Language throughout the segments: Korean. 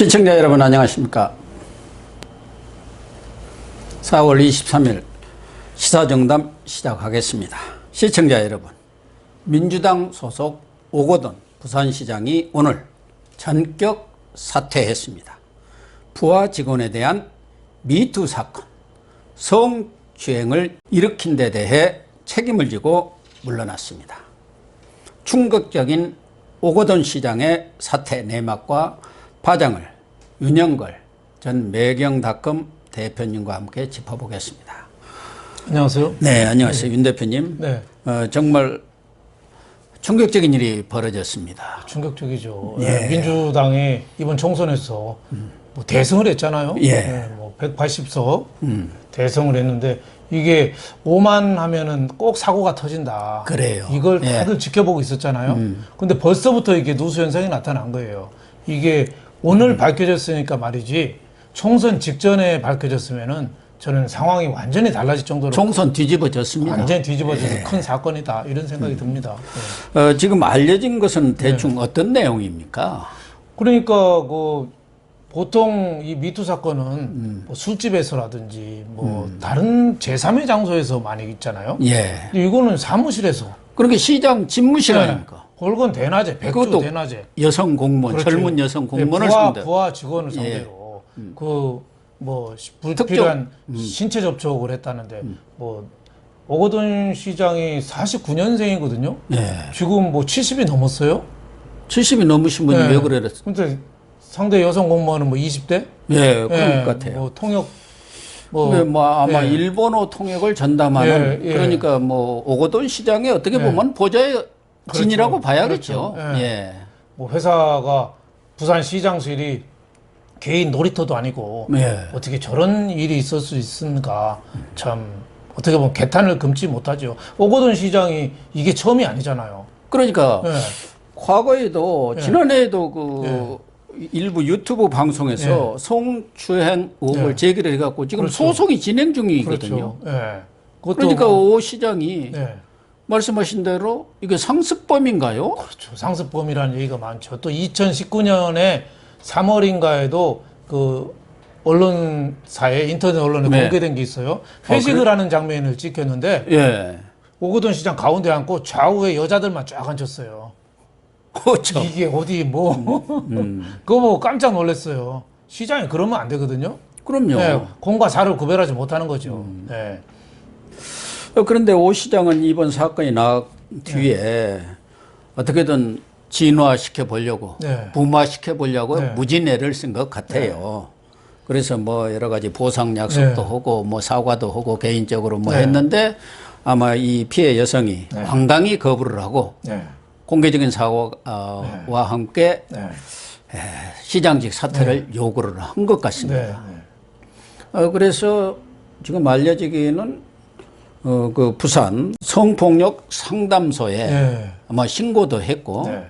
시청자 여러분 안녕하십니까. 4월 23일 시사정담 시작하겠습니다. 시청자 여러분, 민주당 소속 오거돈 부산시장이 오늘 전격 사퇴했습니다. 부하 직원에 대한 미투 사건, 성추행을 일으킨 데 대해 책임을 지고 물러났습니다. 충격적인 오거돈 시장의 사퇴 내막과 파장을 윤영걸 전 매경닷컴 대표님과 함께 짚어보겠습니다. 안녕하세요. 네, 안녕하세요. 윤 대표님. 네. 정말 충격적인 일이 벌어졌습니다. 충격적이죠. 예. 민주당이 이번 총선에서 뭐 대승을 했잖아요. 예. 뭐 180석 대승을 했는데 이게 오만 하면은 꼭 사고가 터진다. 그래요. 이걸 예. 다들 지켜보고 있었잖아요. 근데 벌써부터 이게 누수 현상이 나타난 거예요. 이게 오늘 밝혀졌으니까 말이지 총선 직전에 밝혀졌으면은 저는 상황이 완전히 달라질 정도로 총선 뒤집어졌습니다. 완전히 뒤집어져서 예. 큰 사건이다 이런 생각이 듭니다. 지금 알려진 것은 대충 어떤 내용입니까? 그러니까 그 보통 이 미투 사건은 뭐 술집에서라든지 뭐 다른 제3의 장소에서 많이 있잖아요. 예. 근데 이거는 사무실에서. 그러니까 시장 집무실 아닙니까? 그건 대낮에, 백주 그것도 대낮에. 여성 공무원, 그렇죠. 젊은 여성 공무원을 부하, 상대로. 부하 직원을 상대로 그 뭐 특정. 불필요한 신체 접촉을 했다는데 뭐 오거돈 시장이 49년생이거든요. 예. 지금 뭐 70이 넘었어요. 70이 넘으신 분이 왜 그랬어요? 근데 상대 여성 공무원은 뭐 20대? 예, 그런 것 같아요. 뭐 통역 아마 예. 일본어 통역을 전담하는 예. 그러니까 뭐 오거돈 시장에 어떻게 보면 보좌의 진이라고 그렇죠. 봐야겠죠. 그렇죠. 예. 뭐 회사가 부산 시장실이 개인 놀이터도 아니고 예. 어떻게 저런 일이 있을 수 있습니까? 참 어떻게 보면 개탄을 금치 못하죠. 오거돈 시장이 이게 처음이 아니잖아요. 그러니까 예. 과거에도 예. 지난해에도 그 일부 유튜브 방송에서 성추행 의혹을 예. 제기를 해갖고 지금 그렇죠. 소송이 진행 중이거든요. 그렇죠. 예. 그것도 그러니까 뭐- 오 시장이 예. 말씀하신 대로 이게 상습범인가요? 그렇죠. 상습범이라는 얘기가 많죠. 또 2019년에 3월인가에도 그 언론사에 인터넷 언론에 네. 공개된 게 있어요. 회식을 하는 장면을 찍혔는데 예. 오거돈 시장 가운데 앉고 좌우에 여자들만 쫙 앉혔어요. 그렇죠. 이게 어디 뭐 그거 보고 깜짝 놀랐어요. 시장이 그러면 안 되거든요. 그럼요. 네, 공과 사를 구별하지 못하는 거죠. 네. 그런데 오 시장은 이번 사건이 난 뒤에 어떻게든 진화시켜 보려고, 네. 부마시켜 보려고 네. 무진애를 쓴 것 같아요. 그래서 뭐 여러 가지 보상 약속도 네. 하고 뭐 사과도 하고 개인적으로 뭐 네. 했는데 아마 이 피해 여성이 황당히 거부를 하고 네. 공개적인 사과와 함께 네. 시장직 사퇴를 요구를 한 것 같습니다. 네. 그래서 지금 알려지기는 그 부산 성폭력 상담소에 네. 아마 신고도 했고 네.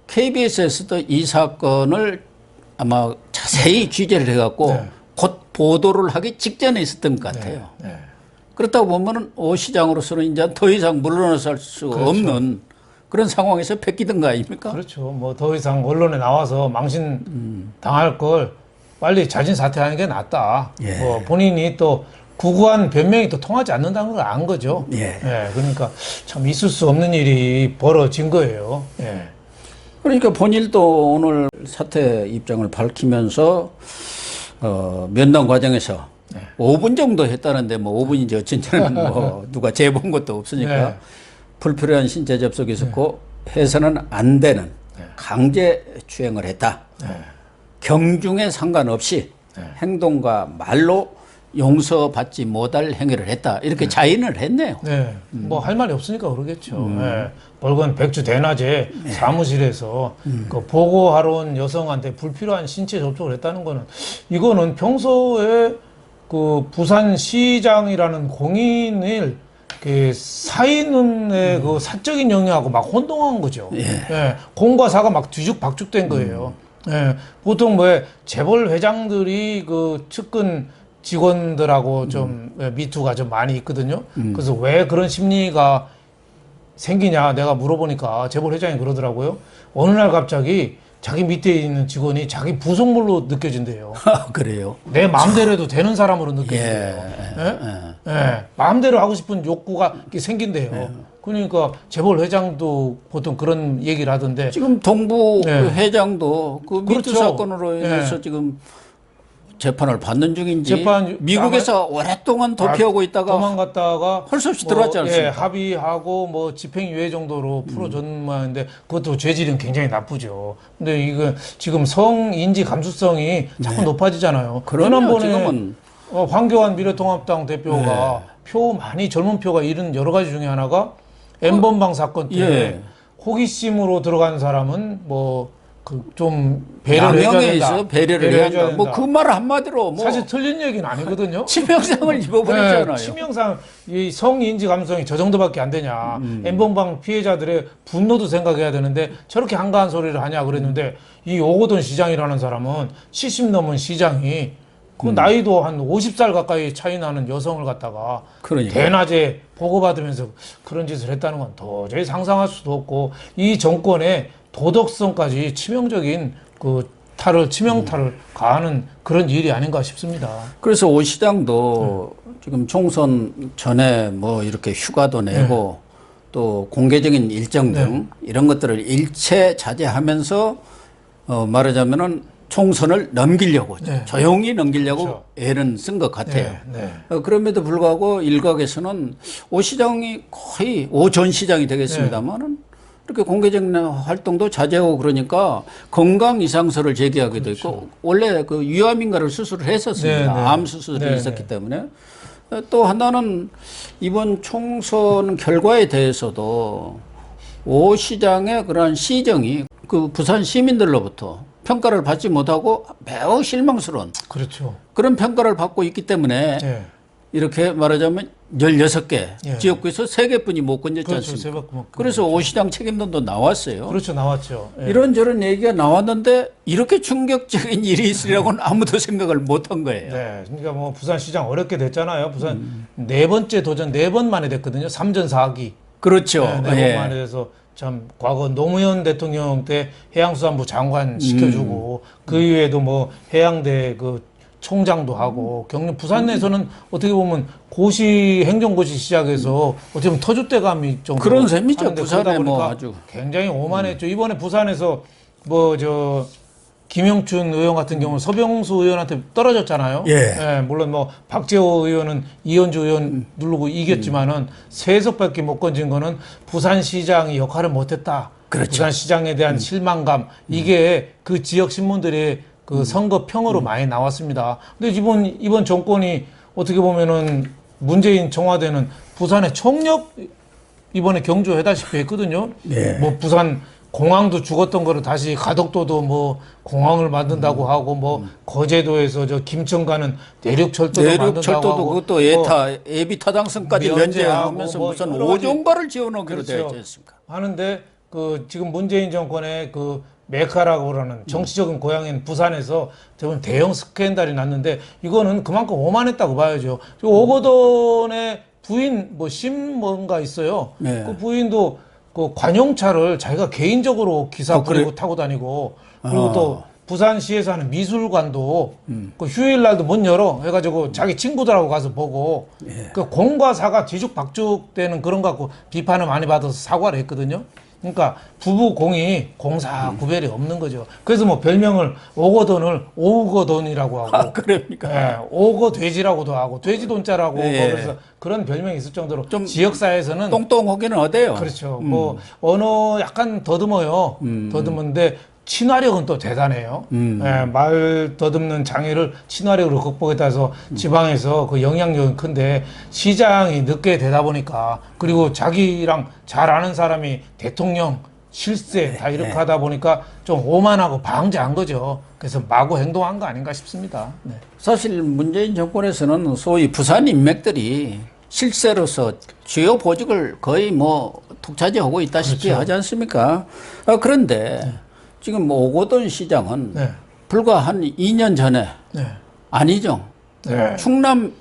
KBS에서도 이 사건을 아마 자세히 취재를 해갖고 네. 곧 보도를 하기 직전에 있었던 것 같아요. 네. 그렇다고 보면은 오 시장으로서는 이제 더 이상 물러설 수 그렇죠. 없는 그런 상황에서 뺏기던 거 아닙니까? 그렇죠. 뭐 더 이상 언론에 나와서 망신 당할 걸 빨리 자진 사퇴하는 게 낫다. 예. 뭐 본인이 또 구구한 변명이 또 통하지 않는다는 걸 안 거죠. 예. 그러니까 참 있을 수 없는 일이 벌어진 거예요. 예. 그러니까 본인도 오늘 사퇴 입장을 밝히면서 면담 과정에서 5분 정도 했다는데 뭐 5분인지 어쩐지는 뭐 누가 재본 것도 없으니까 네. 불필요한 신체 접촉이 있었고 해서는 안 되는 강제 추행을 했다. 경중에 상관없이 행동과 말로 용서받지 못할 행위를 했다. 이렇게 자인을 했네요. 네. 뭐 할 말이 없으니까 그러겠죠. 예. 벌건 백주 대낮에 사무실에서 그 보고하러 온 여성한테 불필요한 신체 접촉을 했다는 거는 이거는 평소에 그 부산시장이라는 공인을 그 사인의 그 사적인 영역하고 막 혼동한 거죠. 예. 공과 사가 막 뒤죽박죽된 거예요. 예. 보통 뭐 재벌 회장들이 그 측근 직원들하고 좀 미투가 좀 많이 있거든요. 그래서 왜 그런 심리가 생기냐 내가 물어보니까 재벌 회장이 그러더라고요. 어느 날 갑자기 자기 밑에 있는 직원이 자기 부속물로 느껴진대요. 그래요. 내 마음대로 해도 되는 사람으로 느껴진대요. 마음대로 하고 싶은 욕구가 이렇게 생긴대요. 그러니까 재벌 회장도 보통 그런 얘기를 하던데 지금 동부 회장도 그 미투 그렇죠. 사건으로 인해서 지금 재판을 받는 중인지 미국에서 오랫동안 도피하고 있다가 도망갔다가 할 수 없이 들어왔지 않습니까? 합의하고 뭐 집행유예 정도로 풀어줬는 모양인데 그것도 죄질은 굉장히 나쁘죠. 근데 이거 지금 성인지 감수성이 자꾸 높아지잖아요. 그러면 지난번에 지금은 황교안 미래통합당 대표가 표 많이 젊은 표가 잃은 여러 가지 중에 하나가 N번방 사건 때 호기심으로 들어간 사람은 뭐 그 좀 배려를 해줘야 된다. 있어 배려를 해야 된다. 뭐 그 말 한마디로 뭐 사실 틀린 얘기는 아니거든요. 치명상을 입어버렸잖아요. 치명상 이 성인지 감수성이 저 정도밖에 안 되냐. N번방 피해자들의 분노도 생각해야 되는데 저렇게 한가한 소리를 하냐 그랬는데 이 오거돈 시장이라는 사람은 70 넘은 시장이 그 나이도 한 50살 가까이 차이 나는 여성을 갖다가 대낮에 보고받으면서 그런 짓을 했다는 건 도저히 상상할 수도 없고 이 정권의 도덕성까지 치명적인 그 치명타를 가하는 그런 일이 아닌가 싶습니다. 그래서 오 시장도 지금 총선 전에 뭐 이렇게 휴가도 내고 또 공개적인 일정 등 이런 것들을 일체 자제하면서 말하자면은 총선을 넘기려고 조용히 넘기려고 애는 쓴 것 같아요. 그럼에도 불구하고 일각에서는 오 시장이 거의 오 전 시장이 되겠습니다만은 이렇게 공개적인 활동도 자제하고 그러니까 건강 이상서를 제기하기도 했고 원래 그 유암인가를 수술을 했었습니다. 암 수술이 있었기 때문에 또 하나는 이번 총선 결과에 대해서도 오 시장의 그러한 시정이 그 부산 시민들로부터 평가를 받지 못하고 매우 실망스러운 그런 평가를 받고 있기 때문에 이렇게 말하자면 16개 지역구에서 3개뿐이 못 건졌지 않습니까? 그래서 오 시장 책임론도 나왔어요. 나왔죠. 이런저런 얘기가 나왔는데 이렇게 충격적인 일이 있으리라고는 아무도 생각을 못한 거예요. 그러니까 뭐 부산시장 어렵게 됐잖아요. 부산 네 번째 도전 4번 만에 됐거든요. 3전 4기. 그렇죠. 4번 만에 돼서 참 과거 노무현 대통령 때 해양수산부 장관 시켜주고 그 이후에도 뭐 해양대 그 총장도 하고 경력 부산 내에서는 어떻게 보면 고시 행정고시 시작해서 어떻게 보면 터줏대감이 좀 그런 셈이죠. 부산에 뭐 아주 굉장히 오만했죠. 이번에 부산에서 뭐 저 김영춘 의원 같은 경우는 서병수 의원한테 떨어졌잖아요. 물론 뭐 박재호 의원은 이현주 의원 누르고 이겼지만은 3석밖에 못 건진 거는 부산시장이 역할을 못했다. 부산시장에 대한 실망감 이게 그 지역 신문들의 그 선거 평으로 많이 나왔습니다. 근데 이번 정권이 어떻게 보면은 문재인 청와대는 부산에 총력 이번에 경주해다시피 했거든요. 뭐 부산 공항도 죽었던 거를 다시 가덕도도 뭐 공항을 만든다고 하고 뭐 거제도에서 저 김천 가는 내륙철도도 만든다고 하고 그것도 예비 타당성까지 면제하면서 뭐 무슨 5종발을 지원하기로 되어 있지 않습니까? 하는데 그 지금 문재인 정권의 그 메카라고 그러는 정치적인 고향인 부산에서 대형 스캔들이 났는데 이거는 그만큼 오만했다고 봐야죠. 오거돈의 부인 뭐 뭔가 있어요. 그 부인도 그 관용차를 자기가 개인적으로 기사 부리고 타고 다니고 그리고 또 부산시에서 하는 미술관도 그 휴일날도 문 열어 해가지고 자기 친구들하고 가서 보고 그 공과 사가 뒤죽박죽 되는 그런 거 갖고 비판을 많이 받아서 사과를 했거든요. 그러니까 부부 공이 공사 구별이 없는 거죠. 그래서 뭐 별명을 오거돈을 오거돈이라고 하고, 그럽니까? 오거돼지라고도 하고 돼지돈자라고 그래서 그런 별명이 있을 정도로 좀 지역사회에서는 똥똥하기는 어때요? 그렇죠. 뭐 언어 약간 더듬어요. 더듬은데 친화력은 또 대단해요. 말 더듬는 장애를 친화력으로 극복했다 해서 지방에서 그 영향력이 큰데 시장이 늦게 되다 보니까 그리고 자기랑 잘 아는 사람이 대통령 실세 다 이렇게 하다 보니까 좀 오만하고 방자한 거죠. 그래서 마구 행동한 거 아닌가 싶습니다. 사실 문재인 정권에서는 소위 부산 인맥들이 실세로서 주요 보직을 거의 뭐 독차지하고 있다시피 하지 않습니까? 그런데 지금 오거돈 시장은 불과 한 2년 전에 안희정 충남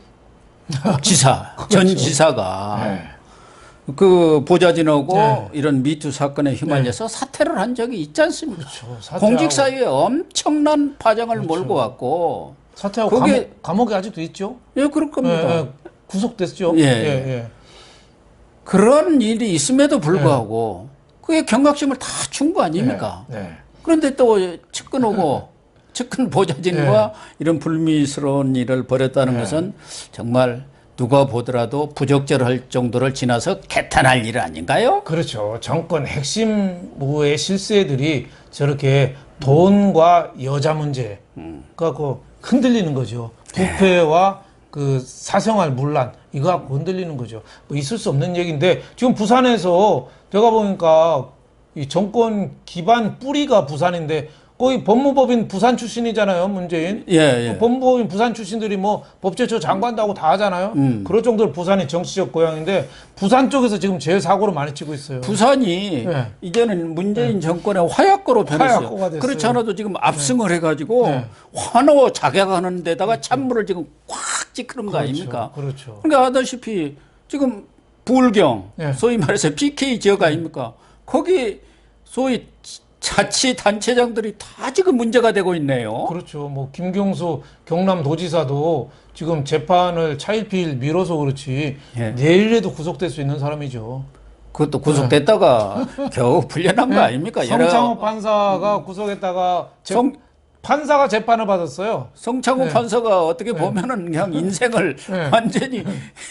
지사 전 지사가 그 보좌진하고 네. 이런 미투 사건에 휘말려서 사퇴를 한 적이 있지 않습니까? 그렇죠. 사퇴하고- 공직 사회에 엄청난 파장을 그렇죠. 몰고 왔고 사퇴하고 그게- 감옥에 아직도 있죠. 예, 그럴 겁니다. 예, 예. 구속됐죠. 예. 예. 그런 일이 있음에도 불구하고 그게 경각심을 다 준 거 아닙니까? 네. 그런데 또 측근하고 측근 보좌진과 이런 불미스러운 일을 벌였다는 것은 정말 누가 보더라도 부적절할 정도를 지나서 개탄할 일 아닌가요? 그렇죠. 정권 핵심부의 실세들이 저렇게 돈과 여자 문제 갖고 흔들리는 거죠. 부패와 그 사생활 문란 이거 갖고 흔들리는 거죠. 뭐 있을 수 없는 얘기인데 지금 부산에서 제가 보니까 이 정권 기반 뿌리가 부산인데 거기 법무법인 부산 출신이잖아요, 문재인. 예. 그 법무법인 부산 출신들이 뭐 법제처 장관도 하고 다 하잖아요. 그럴 정도로 부산이 정치적 고향인데 부산 쪽에서 지금 제일 사고를 많이 치고 있어요. 부산이 네. 이제는 문재인 정권의 화약고로 변했어요. 화약고가 됐어요. 그렇지 않아도 지금 압승을 해가지고 환호 작약하는 데다가 찬물을 지금 꽉 찌크는 거 아닙니까? 그렇죠. 그러니까 아다시피 지금 부울경 네. 소위 말해서 PK 지역 아닙니까? 거기 소위 자치단체장들이 다 지금 문제가 되고 있네요. 그렇죠. 뭐 김경수 경남도지사도 지금 재판을 차일피일 미뤄서 그렇지 예. 내일에도 구속될 수 있는 사람이죠. 그것도 구속됐다가 겨우 풀려난 거 아닙니까? 성창호 판사가 구속했다가 판사가 재판을 받았어요. 성창호 판사가 어떻게 보면은 그냥 인생을 완전히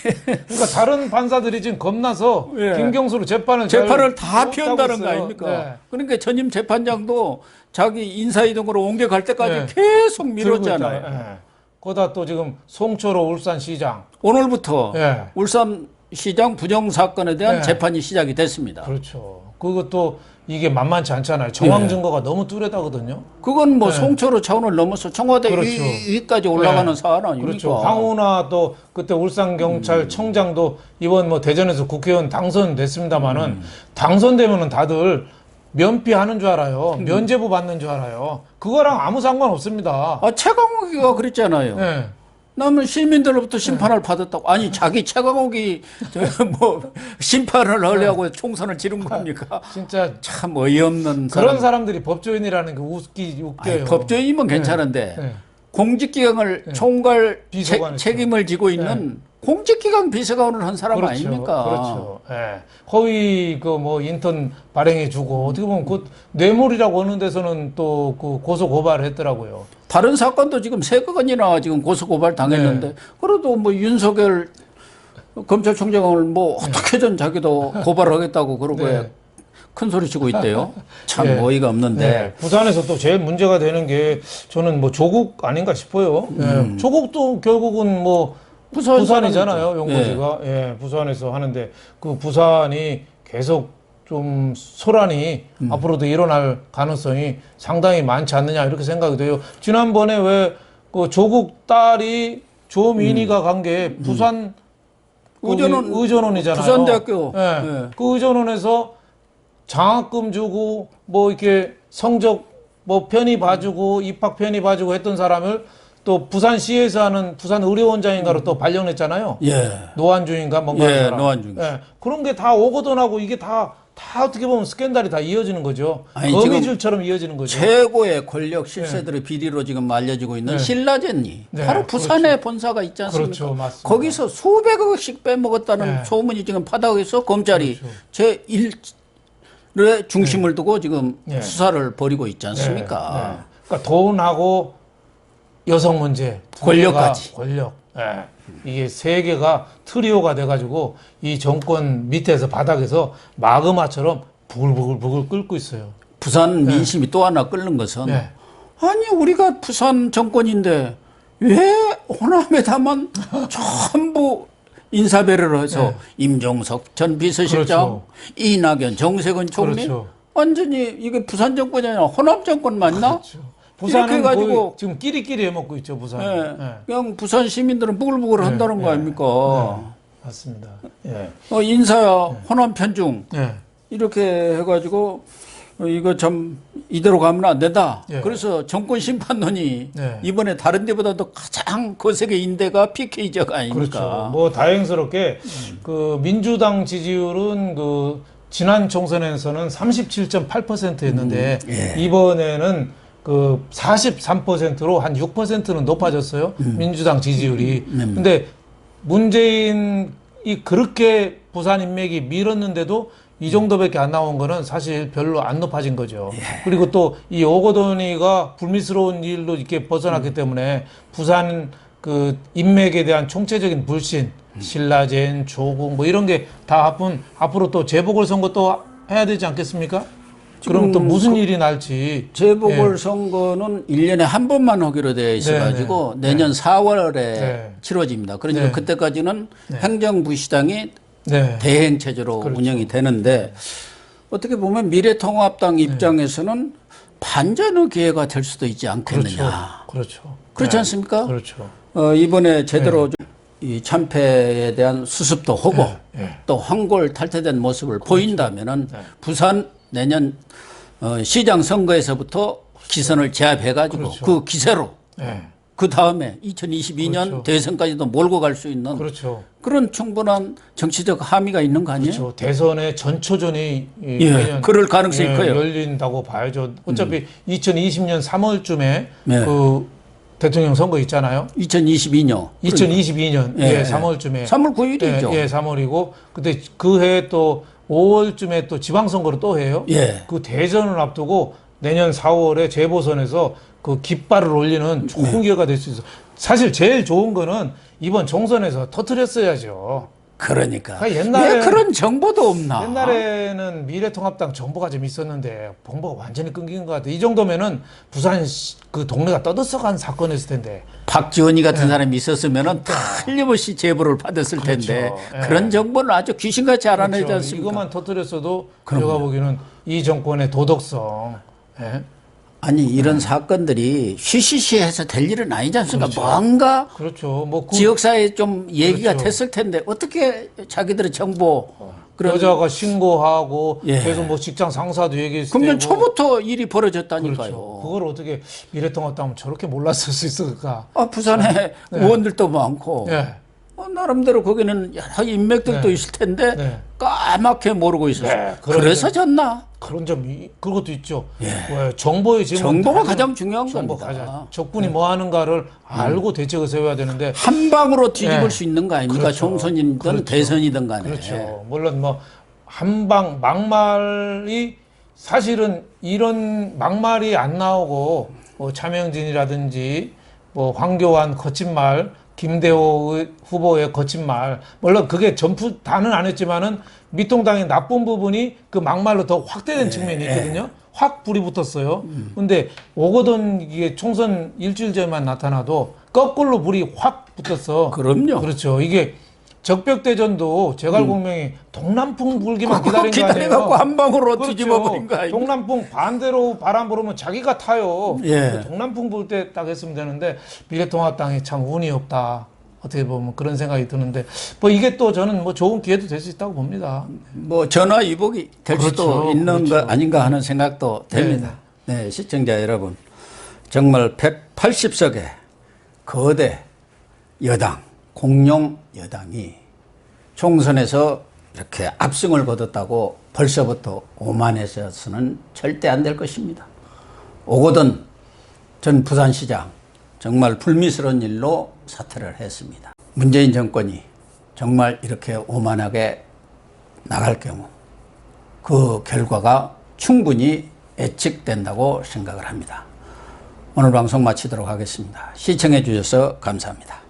그러니까 다른 판사들이 지금 겁나서 예. 김경수로 재판을 다 못 피한다는 하고 거 있어요. 아닙니까? 네. 그러니까 전임 재판장도 자기 인사이동으로 옮겨갈 때까지 네. 계속 들고 미뤘잖아요. 있잖아요. 예. 거기다 또 지금 송철호 울산시장. 오늘부터 예. 울산시장 부정 사건에 대한 네. 재판이 시작이 됐습니다. 그렇죠. 그것도 이게 만만치 않잖아요. 정황 증거가 너무 뚜렷하거든요. 그건 뭐 송철호 차원을 넘어서 청와대 그렇죠. 위까지 올라가는 네. 사안 아닙니까? 그렇죠. 황운하 또 그때 울산경찰청장도 이번 뭐 대전에서 국회의원 당선됐습니다마는 당선되면은 다들 면피하는 줄 알아요. 면제부 받는 줄 알아요. 그거랑 아무 상관 없습니다. 최강욱이가 그랬잖아요. 네. 남은 시민들로부터 심판을 받았다고. 아니 자기 최강욱이 뭐 심판을 하려고 총선을 치른 겁니까? 진짜 참 어이없는 그런 사람들이 법조인이라는 게 웃겨요. 아니, 법조인이면 괜찮은데 네. 공직기강을 총괄 비서관을 책임을 지고 있는 공직기강 비서관을 한 사람 그렇죠. 아닙니까? 그렇죠. 예. 허위 그 뭐 인턴 발행해주고 어떻게 보면 그 뇌물이라고 하는 데서는 또 그 고소 고발을 했더라고요. 다른 사건도 지금 세 건이나 지금 고소 고발 당했는데 그래도 뭐 윤석열 검찰총장을 뭐 어떻게든 자기도 고발하겠다고 그러고 네. 큰 소리 치고 있대요. 참 네. 어이가 없는데. 네. 부산에서 또 제일 문제가 되는 게 저는 뭐 조국 아닌가 싶어요. 예. 조국도 결국은 뭐 부산이잖아요, 용고지가. 예, 부산에서 하는데 그 부산이 계속 좀 소란이 앞으로도 일어날 가능성이 상당히 많지 않느냐 이렇게 생각이 돼요. 지난번에 왜 그 조국 딸이 조민희가 간 게 부산 의전원이잖아요. 부산대학교. 예. 예. 그 의전원에서 장학금 주고 뭐 이렇게 성적 뭐 편의 봐주고 입학 편의 봐주고 했던 사람을 또 부산시에서 하는 부산 의료원장인가로 또 발령했잖아요. 예. 노한중인가 뭔가 하는 사람. 노한중. 예. 그런 게 다 오거돈하고 이게 다 어떻게 보면 스캔들이 다 이어지는 거죠. 아니, 거미줄처럼 이어지는 거죠. 최고의 권력 실세들의 비리로 지금 알려지고 있는 신라젠이 네, 바로 부산에 본사가 있지 않습니까? 그렇죠, 맞습니다. 거기서 수백억씩 빼먹었다는 소문이 지금 파다해서 검찰이 제1의 중심을 두고 지금 수사를 벌이고 있지 않습니까? 그러니까 돈하고 여성 문제, 권력까지. 권력. 예. 이게 세 개가 트리오가 돼가지고 이 정권 밑에서 바닥에서 마그마처럼 부글부글 끓고 있어요. 부산 민심이 또 하나 끓는 것은 네. 아니 우리가 부산 정권인데 왜 호남에다만 전부 인사배려를 해서 임종석 전 비서실장, 이낙연, 정세균 총리 완전히 이게 부산 정권이 아니라 호남 정권 맞나? 부산은 이렇게 해가지고 지금 끼리끼리 해먹고 있죠, 부산. 그냥 부산 시민들은 부글부글 한다는 거 아닙니까? 맞습니다. 예. 인사 호남 편중 예. 이렇게 해가지고 이거 참 이대로 가면 안 된다. 예. 그래서 정권 심판론이 네. 이번에 다른 데보다도 가장 거세게 인대가 PK제가 아닙니까? 그렇죠. 뭐 다행스럽게 그 민주당 지지율은 그 지난 총선에서는 37.8%였는데 이번에는 그 43%로 한 6%는 높아졌어요. 민주당 지지율이. 근데 문재인이 그렇게 부산 인맥이 밀었는데도 이 정도밖에 안 나온 거는 사실 별로 안 높아진 거죠. 그리고 또 이 오거돈이가 불미스러운 일로 이렇게 벗어났기 때문에 부산 그 인맥에 대한 총체적인 불신, 신라젠, 조국 뭐 이런 게 다 앞으로 또 재보궐선거 또 해야 되지 않겠습니까? 그럼 또 무슨 일이 날지. 재보궐선거는 1년에 한 번만 하기로 되어 있어가지고 내년 4월에 치러집니다. 그러니까 그때까지는 행정부시장이 대행체제로 운영이 되는데 어떻게 보면 미래통합당 입장에서는 반전의 기회가 될 수도 있지 않겠느냐. 그렇죠. 그렇지 않습니까? 그렇죠. 이번에 제대로 이 참패에 대한 수습도 하고 또 황골 탈퇴된 모습을 보인다면은 부산 내년 시장 선거에서부터 기선을 제압해가지고 그 기세로 그 다음에 2022년 대선까지도 몰고 갈 수 있는 그런 충분한 정치적 함의가 있는 거 아니에요? 그렇죠. 대선의 전초전이 그럴 가능성이 커요. 열린다고 봐야죠. 어차피 2020년 3월쯤에 그 대통령 선거 있잖아요. 2022년. 2022년 3월쯤에 3월 9일이죠. 3월이고 그때 그 해 또 5월쯤에 또 지방선거를 또 해요. 그 대선을 앞두고 내년 4월에 재보선에서 그 깃발을 올리는 좋은 기회가 될 수 있어. 사실 제일 좋은 거는 이번 총선에서 터뜨렸어야죠. 그러니까. 옛날에 왜 그런 정보도 없나? 옛날에는 미래통합당 정보가 좀 있었는데 정보가 완전히 끊긴 것 같아. 이 정도면은 부산 그 동네가 떠들썩한 사건이었을 텐데. 박지원이 같은 사람이 있었으면은 틀림없이 제보를 받았을 텐데 그런 정보는 아주 귀신같이 알아내지 않습니까? 이것만 터뜨렸어도 제가 보기에는 이 정권의 도덕성. 아니 이런 사건들이 쉬쉬쉬해서 될 일은 아니지 않습니까? 뭔가 뭐 지역사회에 좀 얘기가 됐을 텐데 어떻게 자기들의 정보 여자가 신고하고 계속 뭐 직장 상사도 얘기했을 때 금년 초부터 일이 벌어졌다니까요. 그걸 어떻게 미래통합당은 저렇게 몰랐을 수 있을까? 부산에 의원들도 많고 나름대로 거기는 여러 인맥들도 있을 텐데 까맣게 모르고 있었어요. 그래서 졌나? 그런 점이 그것도 있죠. 정보의 질문. 정보가 가장 중요한 겁니다. 적군이 뭐 하는가를 알고 대책을 세워야 되는데 한 방으로 뒤집을 수 있는 거 아닙니까? 총선이든 대선이든 간에. 물론 뭐 한방 막말이 사실은 이런 막말이 안 나오고 뭐 차명진이라든지 뭐 황교안 거친 말, 김대호 후보의 거친 말, 물론 그게 전부 다는 안 했지만은 미통당의 나쁜 부분이 그 막말로 더 확대된 측면이 있거든요. 확 불이 붙었어요. 근데 오거돈 이게 총선 일주일 전만 나타나도 거꾸로 불이 확 붙었어. 그럼요. 그렇죠. 이게 적벽대전도 제갈공명이 동남풍 불기만 기다린 거 아니에요. 기다려갖고 한 방으로 뒤집어 버린 거 아니에요. 동남풍 반대로 바람 불으면 자기가 타요. 동남풍 불 때 딱 했으면 되는데 미래통합당이 참 운이 없다. 어떻게 보면 그런 생각이 드는데 뭐 이게 또 저는 뭐 좋은 기회도 될 수 있다고 봅니다. 뭐 전화위복이 될 수도 있는 거 아닌가 하는 생각도 됩니다. 네, 시청자 여러분, 정말 180석의 거대 여당, 공룡 여당이 총선에서 이렇게 압승을 거뒀다고 벌써부터 오만해서는 절대 안 될 것입니다. 오거돈 전 부산시장 정말 불미스러운 일로 사퇴를 했습니다. 문재인 정권이 정말 이렇게 오만하게 나갈 경우 그 결과가 충분히 예측된다고 생각을 합니다. 오늘 방송 마치도록 하겠습니다. 시청해 주셔서 감사합니다.